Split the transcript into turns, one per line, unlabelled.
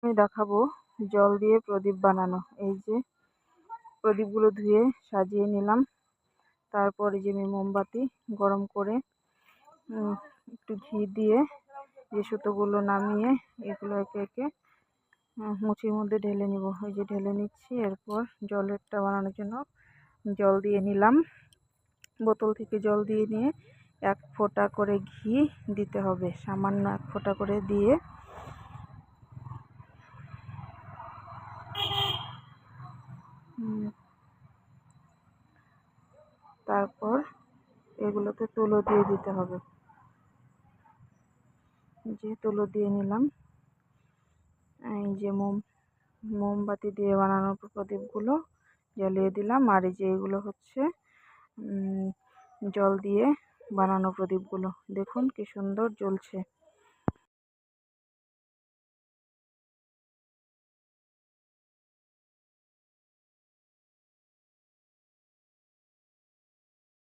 আমি দেখাবো জল দিয়ে প্রদীপ বানানো। এই যে প্রদীপগুলো ধুয়ে সাজিয়ে নিলাম। তারপর এই যে আমি মোমবাতি গরম করে একটু ঘি দিয়ে যে সুতোগুলো নামিয়ে এগুলো একে একে মুচির মধ্যে ঢেলে নিব। ওই যে ঢেলে নিচ্ছি। এরপর জলেরটা বানানোর জন্য জল দিয়ে নিলাম। বোতল থেকে জল দিয়ে নিয়ে 1 ফোঁটা করে ঘি দিতে হবে, সামান্য 1 ফোঁটা করে দিয়ে তারপর এগুলোতে তুলো দিয়ে দিতে হবে। যে তুলো দিয়ে নিলাম। এই যে মোমবাতি দিয়ে বানানো প্রদীপগুলো জ্বালিয়ে দিলাম। আর এই যে এগুলো হচ্ছে জল দিয়ে বানানো প্রদীপগুলো। দেখুন কি সুন্দর জ্বলছে।